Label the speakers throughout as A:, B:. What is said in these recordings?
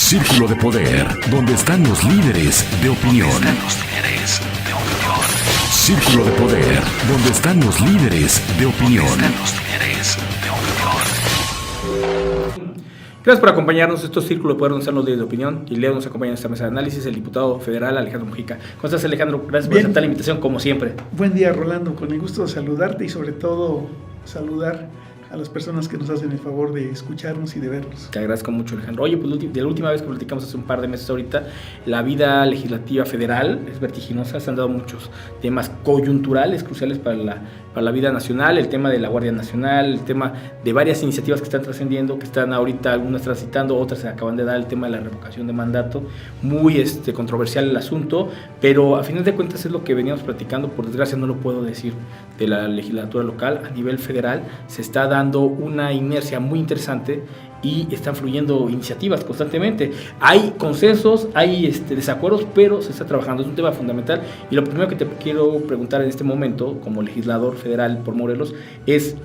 A: Círculo de Poder, donde están los líderes de opinión. Círculo de Poder, donde están los líderes de opinión.
B: Gracias por acompañarnos. Esto es Círculo de Poder, donde están los líderes de opinión. Y Leo nos acompaña en esta mesa de análisis, el diputado federal Alejandro Mujica. ¿Cómo estás, Alejandro? Gracias por aceptar la invitación, como siempre.
C: Buen día, Rolando. Con el gusto de saludarte y sobre todo saludar a las personas que nos hacen el favor de escucharnos y de vernos.
B: Te agradezco mucho, Alejandro. Oye, pues de la última vez que platicamos hace un par de meses ahorita, la vida legislativa federal es vertiginosa. Se han dado muchos temas coyunturales cruciales para la vida nacional, el tema de la Guardia Nacional, el tema de varias iniciativas que están trascendiendo, que están ahorita algunas transitando, otras se acaban de dar, el tema de la revocación de mandato. Muy controversial el asunto, pero a final de cuentas es lo que veníamos platicando. Por desgracia no lo puedo decir de la legislatura local. A nivel federal se está dando una inercia muy interesante y están fluyendo iniciativas constantemente. Hay consensos, hay desacuerdos, pero se está trabajando. Es un tema fundamental. Y lo primero que te quiero preguntar en este momento, como legislador federal por Morelos, es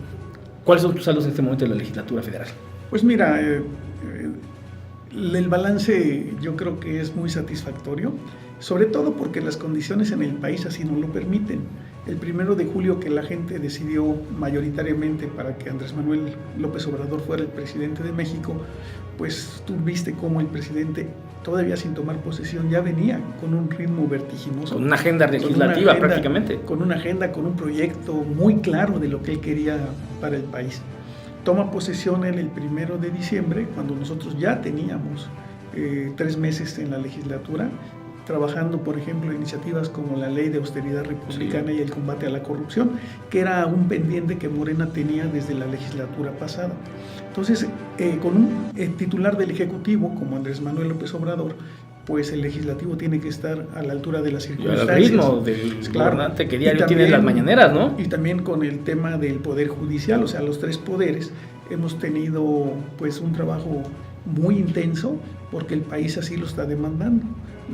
B: ¿cuáles son tus saldos en este momento de la legislatura federal?
C: Pues mira, el balance yo creo que es muy satisfactorio, sobre todo porque las condiciones en el país así nos lo permiten. El 1 de julio que la gente decidió mayoritariamente para que Andrés Manuel López Obrador fuera el presidente de México, pues tú viste cómo el presidente, todavía sin tomar posesión, ya venía con un ritmo vertiginoso.
B: Con una agenda legislativa prácticamente.
C: Con una agenda, con un proyecto muy claro de lo que él quería para el país. Toma posesión él el 1 de diciembre, cuando nosotros ya teníamos 3 meses en la legislatura, trabajando, por ejemplo, iniciativas como la Ley de Austeridad Republicana, sí, y el combate a la corrupción, que era un pendiente que Morena tenía desde la legislatura pasada. Entonces, con un titular del Ejecutivo, como Andrés Manuel López Obrador, pues el legislativo tiene que estar a la altura de las circunstancias.
B: El ritmo del gobernante que diario tiene las mañaneras, ¿no?
C: Y también con el tema del Poder Judicial, o sea, los 3 poderes, hemos tenido pues un trabajo muy intenso porque el país así lo está demandando.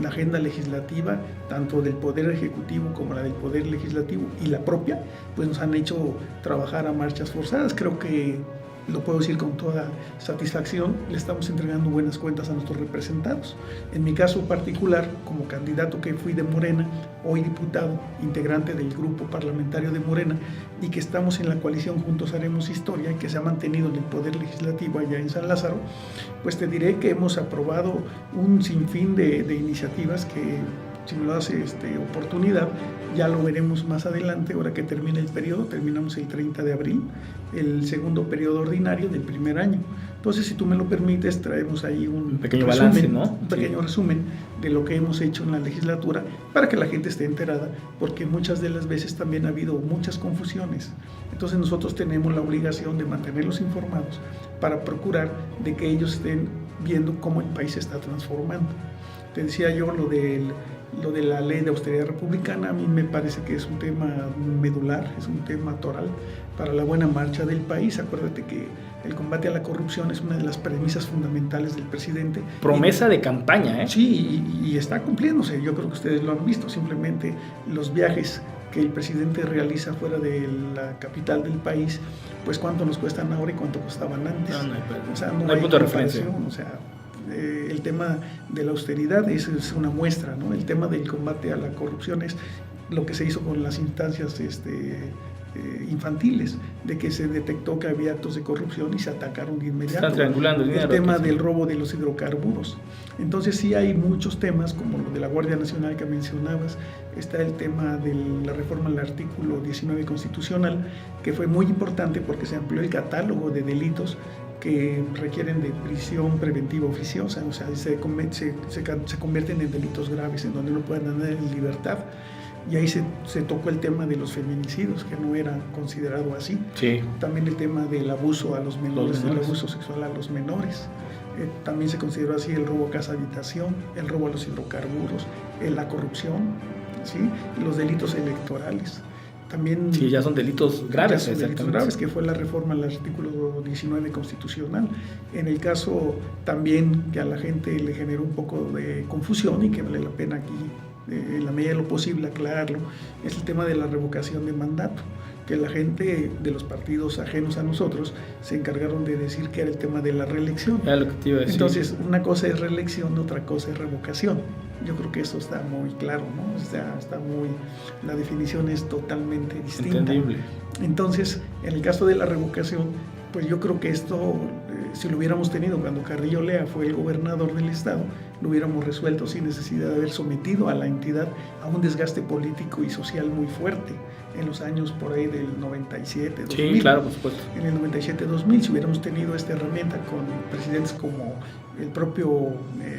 C: La agenda legislativa, tanto del Poder Ejecutivo como la del Poder Legislativo y la propia, pues nos han hecho trabajar a marchas forzadas. Creo que lo puedo decir con toda satisfacción, le estamos entregando buenas cuentas a nuestros representados. En mi caso particular, como candidato que fui de Morena, hoy diputado, integrante del grupo parlamentario de Morena, y que estamos en la coalición Juntos Haremos Historia, y que se ha mantenido en el Poder Legislativo allá en San Lázaro, pues te diré que hemos aprobado un sinfín de iniciativas que, si me lo hace oportunidad, ya lo veremos más adelante, ahora que termine el periodo. Terminamos el 30 de abril, el segundo periodo ordinario del primer año. Entonces, si tú me lo permites, traemos ahí un
B: pequeño balance, ¿no?
C: Un pequeño resumen de lo que hemos hecho en la legislatura, para que la gente esté enterada, porque muchas de las veces también ha habido muchas confusiones. Entonces, nosotros tenemos la obligación de mantenerlos informados para procurar de que ellos estén viendo cómo el país se está transformando. Te decía yo lo de la Ley de Austeridad Republicana. A mí me parece que es un tema medular, es un tema toral para la buena marcha del país. Acuérdate que el combate a la corrupción es una de las premisas fundamentales del presidente.
B: Promesa de campaña, ¿eh?
C: Sí, y está cumpliéndose. Yo creo que ustedes lo han visto. Simplemente los viajes que el presidente realiza fuera de la capital del país, pues cuánto nos cuestan ahora y cuánto costaban antes.
B: No hay punto de referencia.
C: O sea, el tema de la austeridad es una muestra, ¿no? El tema del combate a la corrupción es lo que se hizo con las instancias infantiles, de que se detectó que había actos de corrupción y se atacaron de inmediato.
B: Están triangulando el dinero.
C: El tema del robo de los hidrocarburos. Entonces sí hay muchos temas, como lo de la Guardia Nacional que mencionabas. Está el tema de la reforma al artículo 19 constitucional, que fue muy importante porque se amplió el catálogo de delitos que requieren de prisión preventiva oficiosa, o sea, se convierten en delitos graves en donde no pueden andar en libertad. Y ahí se tocó el tema de los feminicidios, que no era considerado así.
B: Sí.
C: También el tema del abuso a los menores, el abuso sexual a los menores. También se consideró así el robo a casa-habitación, el robo a los hidrocarburos, la corrupción, ¿sí? Los delitos electorales. También,
B: sí, ya son delitos graves.
C: Son delitos graves, que fue la reforma al artículo 19 constitucional. En el caso también que a la gente le generó un poco de confusión y que vale la pena aquí, en la medida de lo posible, aclararlo, es el tema de la revocación de mandato. que la gente de los partidos ajenos a nosotros se encargaron de decir que era el tema de la reelección.
B: Era lo que te iba a decir.
C: Entonces, una cosa es reelección, otra cosa es revocación. Yo creo que eso está muy claro, ¿no? Está muy, la definición es totalmente distinta.
B: Entendible.
C: Entonces, en el caso de la revocación, pues yo creo que esto, si lo hubiéramos tenido cuando Carrillo Lea fue el gobernador del estado, lo hubiéramos resuelto sin necesidad de haber sometido a la entidad a un desgaste político y social muy fuerte en los años por ahí del 97, 2000.
B: Sí, claro, por supuesto.
C: En el 97-2000, si hubiéramos tenido esta herramienta con presidentes como el propio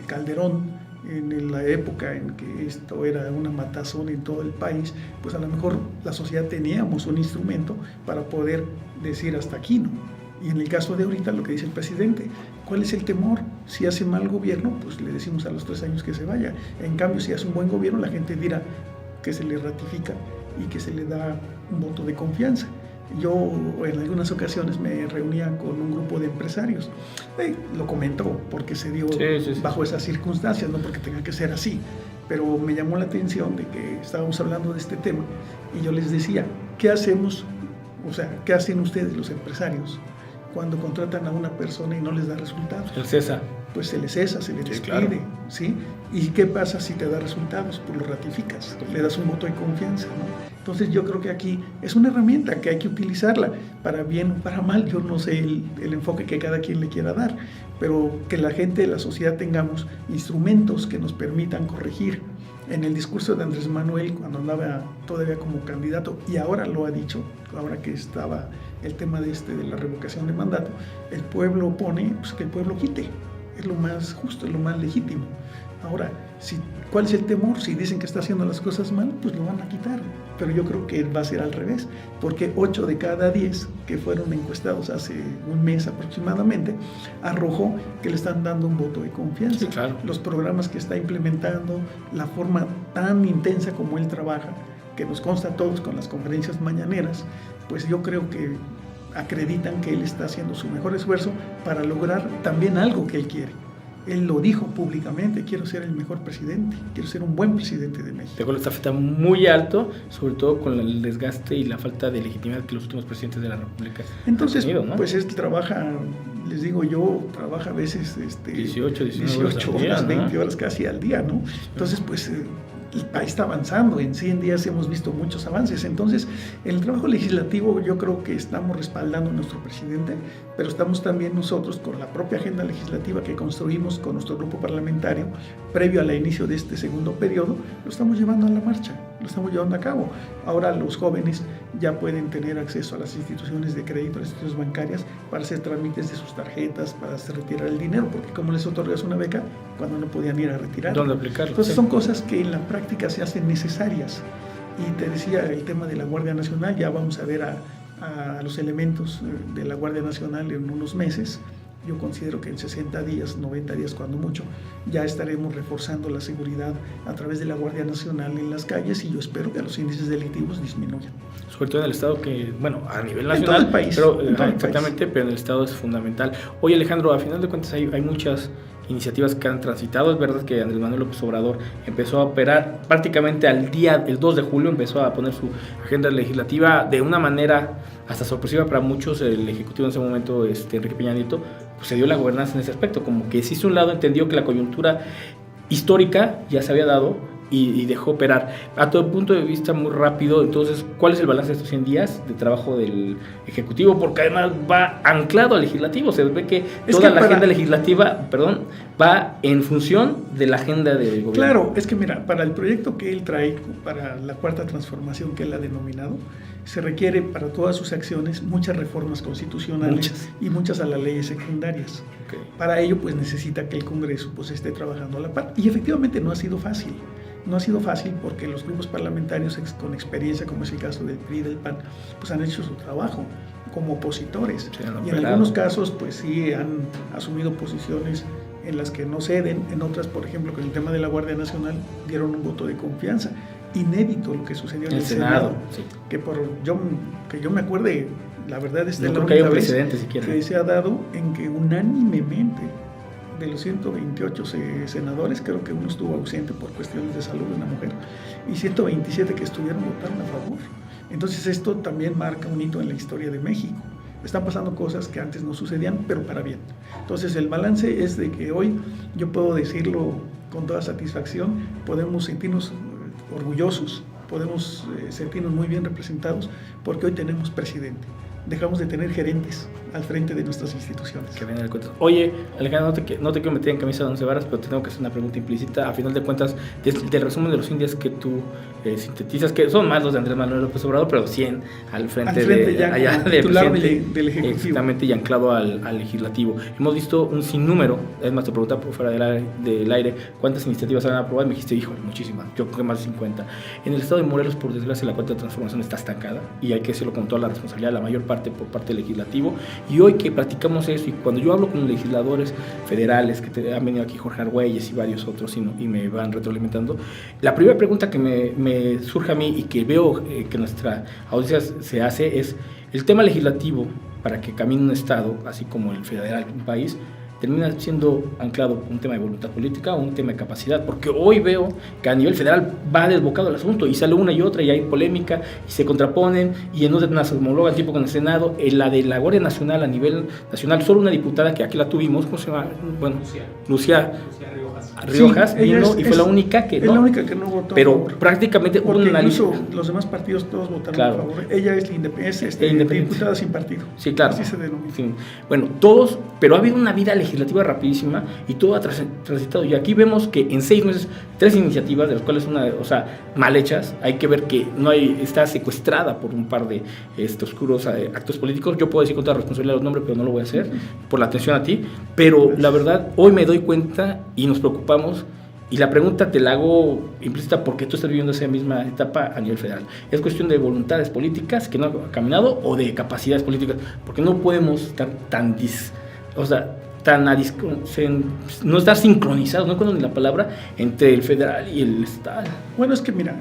C: Calderón, en la época en que esto era una matazón en todo el país, pues a lo mejor la sociedad teníamos un instrumento para poder decir hasta aquí, ¿no? Y en el caso de ahorita, lo que dice el presidente, ¿cuál es el temor? Si hace mal gobierno, pues le decimos a los 3 años que se vaya. En cambio, si hace un buen gobierno, la gente dirá que se le ratifica y que se le da un voto de confianza. Yo en algunas ocasiones me reunía con un grupo de empresarios. Lo comento porque se dio bajo esas circunstancias, no porque tenga que ser así. Pero me llamó la atención de que estábamos hablando de este tema y yo les decía, ¿qué hacemos? O sea, ¿qué hacen ustedes los empresarios cuando contratan a una persona y no les da resultados?
B: El cesa.
C: Pues se les cesa, se les despide,
B: claro.
C: ¿sí? ¿Y qué pasa si te da resultados? Pues lo ratificas, le das un voto de confianza, ¿no? Entonces yo creo que aquí es una herramienta que hay que utilizarla, para bien o para mal, yo no sé el enfoque que cada quien le quiera dar, pero que la gente de la sociedad tengamos instrumentos que nos permitan corregir. En el discurso de Andrés Manuel, cuando andaba todavía como candidato, y ahora lo ha dicho, ahora que estaba el tema de la revocación de mandato, el pueblo pone, pues que el pueblo quite, es lo más justo, es lo más legítimo. Ahora, ¿cuál es el temor? Si dicen que está haciendo las cosas mal, pues lo van a quitar. Pero yo creo que va a ser al revés, porque 8 de cada 10 que fueron encuestados hace un mes aproximadamente, arrojó que le están dando un voto de confianza.
B: Sí, claro.
C: Los programas que está implementando, la forma tan intensa como él trabaja, que nos consta a todos con las conferencias mañaneras, pues yo creo que acreditan que él está haciendo su mejor esfuerzo para lograr también algo que él quiere. Él lo dijo públicamente, quiero ser el mejor presidente, quiero ser un buen presidente de México.
B: Dejó la estafeta muy alto, sobre todo con el desgaste y la falta de legitimidad que los últimos presidentes de la República
C: Entonces,
B: han tenido, ¿no?
C: pues él trabaja, les digo yo, trabaja a veces
B: 18, 19
C: horas,
B: ¿no?
C: 20 horas casi al día, ¿no? Entonces, pues el país está avanzando, en 100 días hemos visto muchos avances. Entonces, en el trabajo legislativo yo creo que estamos respaldando a nuestro presidente, pero estamos también nosotros con la propia agenda legislativa que construimos con nuestro grupo parlamentario previo al inicio de este segundo periodo, lo estamos llevando a la marcha, lo estamos llevando a cabo. Ahora los jóvenes ya pueden tener acceso a las instituciones de crédito, a las instituciones bancarias, para hacer trámites de sus tarjetas, para hacer retirar el dinero, porque como les otorgas una beca cuando no podían ir a retirar.
B: ¿Dónde aplicarlo?
C: Entonces son cosas que en la práctica se hacen necesarias. Y te decía el tema de la Guardia Nacional, ya vamos a ver a los elementos de la Guardia Nacional en unos meses. Yo considero que en 60 días, 90 días cuando mucho, ya estaremos reforzando la seguridad a través de la Guardia Nacional en las calles, y yo espero que los índices delictivos disminuyan.
B: Sobre todo en el Estado, que, bueno, a nivel nacional,
C: en todo el país,
B: pero,
C: en todo el
B: exactamente,
C: país.
B: Pero en el Estado es fundamental. Oye, Alejandro, a final de cuentas hay muchas iniciativas que han transitado. Es verdad que Andrés Manuel López Obrador empezó a operar prácticamente el 2 de julio, empezó a poner su agenda legislativa de una manera hasta sorpresiva para muchos. El ejecutivo en ese momento, Enrique Peña Nieto, pues se dio la gobernanza en ese aspecto, como que si hizo un lado, entendió que la coyuntura histórica ya se había dado y dejó operar. A todo punto de vista muy rápido, entonces, ¿cuál es el balance de estos 100 días de trabajo del Ejecutivo? Porque además va anclado al Legislativo, se ve que toda la agenda legislativa, va en función de la agenda del gobierno.
C: Claro, es que mira, para el proyecto que él trae, para la cuarta transformación que él ha denominado, se requiere para todas sus acciones muchas reformas constitucionales y muchas a las leyes secundarias.
B: Okay.
C: Para ello, pues necesita que el Congreso pues esté trabajando a la par. Y efectivamente no ha sido fácil. No ha sido fácil porque los grupos parlamentarios con experiencia, como es el caso del PRI y del PAN, pues han hecho su trabajo como opositores. Y en algunos casos, pues sí han asumido posiciones en las que no ceden. En otras, por ejemplo, con el tema de la Guardia Nacional, dieron un voto de confianza. Inédito lo que sucedió en el Senado. Sí. Que yo me acuerde, la verdad es
B: no creo que haya un precedente siquiera.
C: Que se ha dado en que unánimemente de los 128 senadores, creo que uno estuvo ausente por cuestiones de salud de una mujer, y 127 que estuvieron votaron a favor. Entonces esto también marca un hito en la historia de México. Están pasando cosas que antes no sucedían, pero para bien. Entonces el balance es de que hoy, yo puedo decirlo con toda satisfacción, podemos sentirnos orgullosos, podemos sentirnos muy bien representados, porque hoy tenemos presidente. Dejamos de tener gerentes al frente de nuestras instituciones.
B: Que vienen de cuentas. Oye, Alejandro, no te quiero meter en camisa de 11 varas, pero te tengo que hacer una pregunta implícita. A final de cuentas, del resumen de los 100 días que tú sintetizas, que son más los de Andrés Manuel López Obrador, pero 100 al frente
C: ya
B: allá
C: del titular del Ejecutivo.
B: Exactamente, y anclado al Legislativo. Hemos visto un sinnúmero, es más, te preguntaba por fuera del aire, ¿cuántas iniciativas han aprobado? Me dijiste, híjole, muchísimas, yo creo que más de 50. En el estado de Morelos, por desgracia, la cuenta de transformación está estancada, y hay que decirlo con toda la responsabilidad, la mayor parte por parte del Legislativo. Y hoy que platicamos eso, y cuando yo hablo con legisladores federales, que han venido aquí Jorge Argüelles y varios otros, y me van retroalimentando, la primera pregunta que me surge a mí y que veo que nuestra audiencia se hace es: el tema legislativo, para que camine un estado, así como el federal, un país, termina siendo anclado un tema de voluntad política o un tema de capacidad, porque hoy veo que a nivel federal va desbocado el asunto y sale una y otra y hay polémica y se contraponen y en una se homologa tipo con el Senado. En la de la Guardia Nacional a nivel nacional, solo una diputada que aquí la tuvimos, ¿cómo se llama? Bueno, Lucía Riojas
C: sí,
B: vino y fue la única que
C: no. Es la única que no votó.
B: Pero prácticamente
C: porque
B: una
C: incluso los demás partidos todos votaron a favor. Ella es independiente, diputada sin partido.
B: Sí, claro.
C: Así se denomina.
B: Sí. Bueno, todos, pero ha habido una vida legislativa rapidísima y todo ha transitado. Y aquí vemos que en 6 meses, 3 iniciativas, de las cuales una, mal hechas. Hay que ver que está secuestrada por un par de oscuros actos políticos. Yo puedo decir con toda responsabilidad los nombres, pero no lo voy a hacer por la atención a ti. Pero la verdad, hoy me doy cuenta y nos preocupamos. Y la pregunta te la hago implícita porque tú estás viviendo esa misma etapa a nivel federal. ¿Es cuestión de voluntades políticas que no han caminado o de capacidades políticas? Porque no podemos estar no estar sincronizados, no conozco la palabra, entre el federal y el estado.
C: Bueno, es que mira,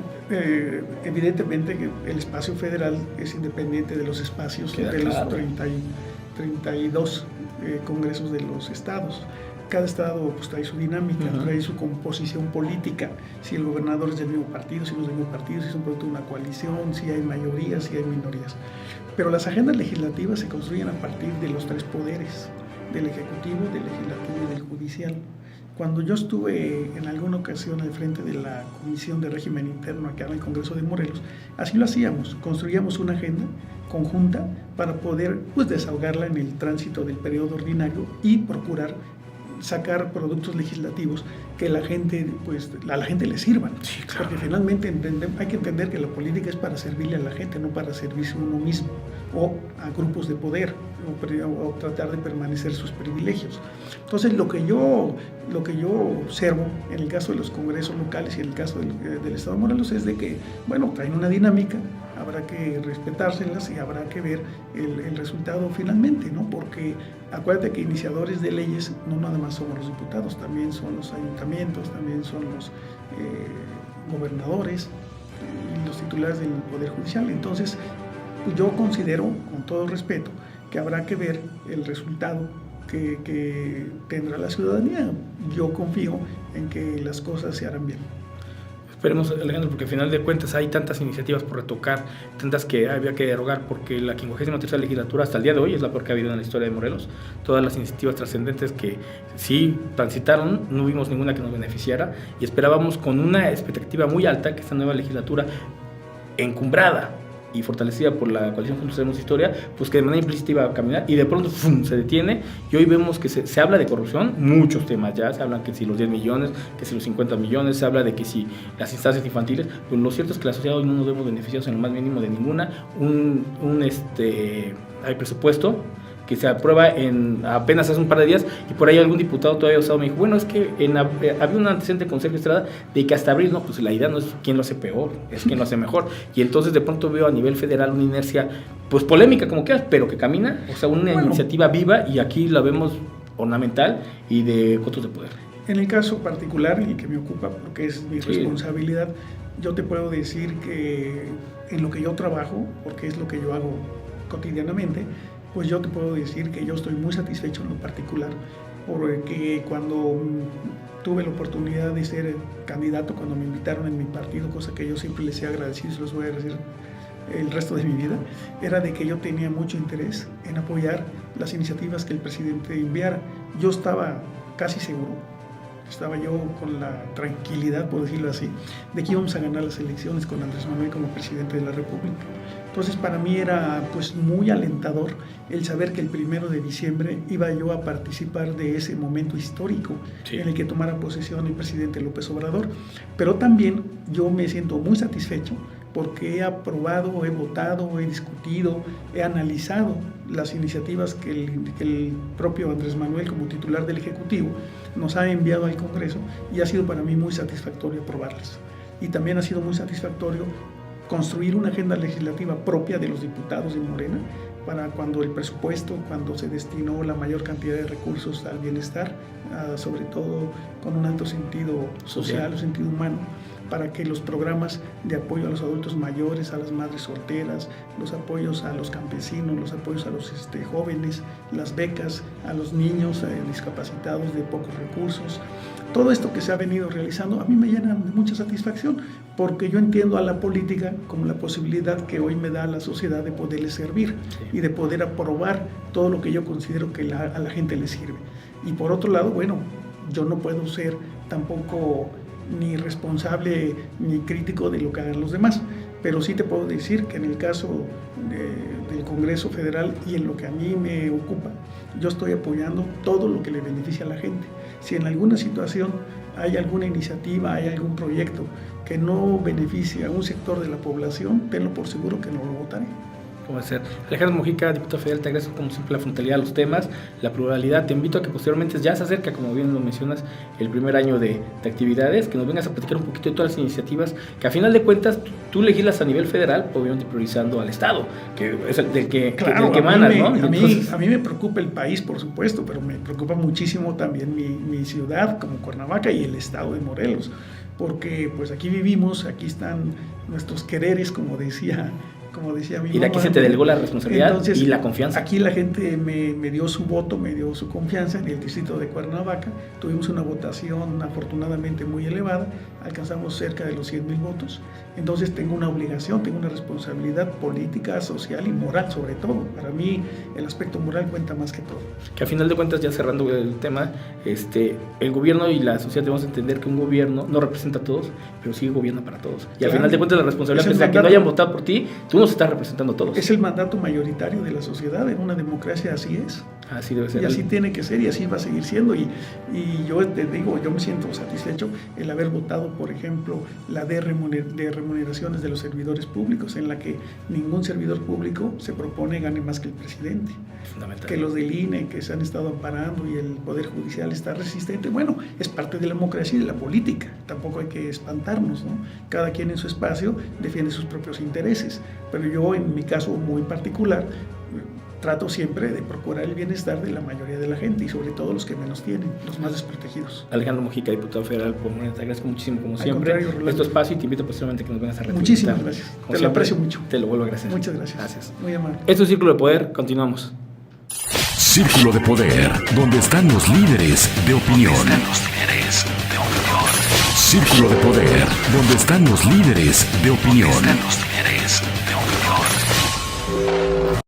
C: evidentemente que el espacio federal es independiente de los espacios de los 32 congresos de los estados. Cada estado pues, trae su dinámica, trae su composición política, si el gobernador es del mismo partido, si no es del mismo partido, si es un producto de una coalición, si hay mayorías, si hay minorías. Pero las agendas legislativas se construyen a partir de los 3 poderes, del Ejecutivo, del Legislativo y del Judicial. Cuando yo estuve en alguna ocasión al frente de la Comisión de Régimen Interno acá en el Congreso de Morelos, así lo hacíamos, construíamos una agenda conjunta para poder desahogarla en el tránsito del periodo ordinario y procurar sacar productos legislativos que a la gente le sirvan.
B: Sí, claro.
C: Porque finalmente hay que entender que la política es para servirle a la gente, no para servirse a uno mismo o a grupos de poder o tratar de permanecer sus privilegios. Entonces lo que yo observo en el caso de los congresos locales y en el caso del Estado de Morelos es de que, traen una dinámica, habrá que respetárselas y habrá que ver el resultado finalmente, ¿no? Porque acuérdate que iniciadores de leyes no nada más somos los diputados, también son los ayuntamientos, también son los gobernadores y los titulares del Poder Judicial. Entonces, yo considero, con todo respeto, que habrá que ver el resultado que tendrá la ciudadanía. Yo confío en que las cosas se harán bien.
B: Esperemos, Alejandro, porque al final de cuentas hay tantas iniciativas por retocar, tantas que había que derogar, porque la 53ª legislatura hasta el día de hoy es la peor que ha habido en la historia de Morelos. Todas las iniciativas trascendentes que sí transitaron, no vimos ninguna que nos beneficiara y esperábamos con una expectativa muy alta que esta nueva legislatura encumbrada y fortalecida por la coalición Juntos Haremos Historia, pues que de manera implícita iba a caminar y de pronto ¡fum!, se detiene y hoy vemos que se habla de corrupción, muchos temas ya, se hablan que si los 10 millones, que si los 50 millones, se habla de que si las instancias infantiles, pues lo cierto es que la sociedad hoy no nos vemos beneficiados en lo más mínimo de ninguna, hay presupuesto que se aprueba apenas hace un par de días y por ahí algún diputado todavía osado me dijo, es que había un antecedente con Sergio Estrada de que hasta abril, no, pues la idea no es quién lo hace peor, es quién lo hace mejor, y entonces de pronto veo a nivel federal una inercia, pues polémica como quieras, pero que camina, una iniciativa viva y aquí la vemos ornamental y de cotos de poder.
C: En el caso particular y que me ocupa porque es mi responsabilidad, yo te puedo decir que en lo que yo trabajo, porque es lo que yo hago cotidianamente, pues yo te puedo decir que yo estoy muy satisfecho en lo particular porque cuando tuve la oportunidad de ser candidato, cuando me invitaron en mi partido, cosa que yo siempre les he agradecido y se los voy a agradecer el resto de mi vida, era de que yo tenía mucho interés en apoyar las iniciativas que el presidente enviara. Yo estaba casi seguro, estaba yo con la tranquilidad, por decirlo así, de que íbamos a ganar las elecciones con Andrés Manuel como presidente de la República. Entonces para mí era pues muy alentador el saber que el 1 de diciembre iba yo a participar de ese momento histórico en el que tomara posesión el presidente López Obrador. Pero también yo me siento muy satisfecho porque he aprobado, he votado, he discutido, he analizado las iniciativas que el propio Andrés Manuel, como titular del Ejecutivo, nos ha enviado al Congreso, y ha sido para mí muy satisfactorio aprobarlas. Y también ha sido muy satisfactorio construir una agenda legislativa propia de los diputados de Morena para cuando el presupuesto, cuando se destinó la mayor cantidad de recursos al bienestar, sobre todo con un alto sentido social o sentido humano, para que los programas de apoyo a los adultos mayores, a las madres solteras, los apoyos a los campesinos, los apoyos a los jóvenes, las becas a los niños discapacitados de pocos recursos, todo esto que se ha venido realizando a mí me llena de mucha satisfacción, porque yo entiendo a la política como la posibilidad que hoy me da a la sociedad de poderle servir y de poder aprobar todo lo que yo considero que a la gente le sirve. Y por otro lado, bueno, yo no puedo ser tampoco ni responsable ni crítico de lo que hagan los demás, pero sí te puedo decir que en el caso del Congreso Federal y en lo que a mí me ocupa, yo estoy apoyando todo lo que le beneficia a la gente. Si en alguna situación hay alguna iniciativa, hay algún proyecto que no beneficia a un sector de la población, tenlo por seguro que no lo votaré.
B: ¿Cómo ser? Alejandro Mujica, diputado federal, te agradezco como siempre la frontalidad a los temas, la pluralidad. Te invito a que posteriormente, ya se acerca, como bien lo mencionas, el primer año de actividades, que nos vengas a platicar un poquito de todas las iniciativas, que a final de cuentas tú legislas a nivel federal, obviamente priorizando al Estado, que es el del que emanas, ¿no?
C: A mí me preocupa el país, por supuesto, pero me preocupa muchísimo también mi ciudad, como Cuernavaca, y el Estado de Morelos, porque pues aquí vivimos, aquí están nuestros quereres, como decía mi
B: y de aquí se te delegó la responsabilidad.
C: Entonces,
B: y la confianza.
C: Aquí la gente me dio su voto, me dio su confianza en el distrito de Cuernavaca. Tuvimos una votación afortunadamente muy elevada, alcanzamos cerca de los 100,000 votos. Entonces tengo una obligación, tengo una responsabilidad política, social y moral sobre todo. Para mí el aspecto moral cuenta más que todo.
B: Que a final de cuentas, ya cerrando el tema, el gobierno y la sociedad debemos entender que un gobierno no representa a todos, pero sí gobierna para todos. Y al final de cuentas la responsabilidad es que no hayan votado por ti, tú nos estás representando a todos.
C: Es el mandato mayoritario de la sociedad, en una democracia así es.
B: Así debe ser.
C: Y así tiene que ser y así va a seguir siendo. Y yo te digo, yo me siento satisfecho el haber votado, por ejemplo, la de remuneraciones de los servidores públicos, en la que ningún servidor público se propone gane más que el presidente.
B: Fundamental.
C: Que los del INE que se han estado amparando y el Poder Judicial está resistente. Bueno, es parte de la democracia y de la política. Tampoco hay que espantarnos, ¿no? Cada quien en su espacio defiende sus propios intereses. Pero yo, en mi caso muy particular, trato siempre de procurar el bienestar de la mayoría de la gente y sobre todo los que menos tienen, los más desprotegidos.
B: Alejandro Mujica, diputado federal por Morena, te agradezco muchísimo como siempre este espacio y te invito posteriormente a que nos vengas a representar.
C: Muchísimas gracias, te lo aprecio mucho.
B: Te lo vuelvo a agradecer.
C: Muchas gracias.
B: Gracias.
C: Muy amable.
B: Esto es Círculo de Poder, continuamos.
A: Círculo de Poder, donde están los líderes de opinión. Círculo de Poder, donde están los líderes de opinión.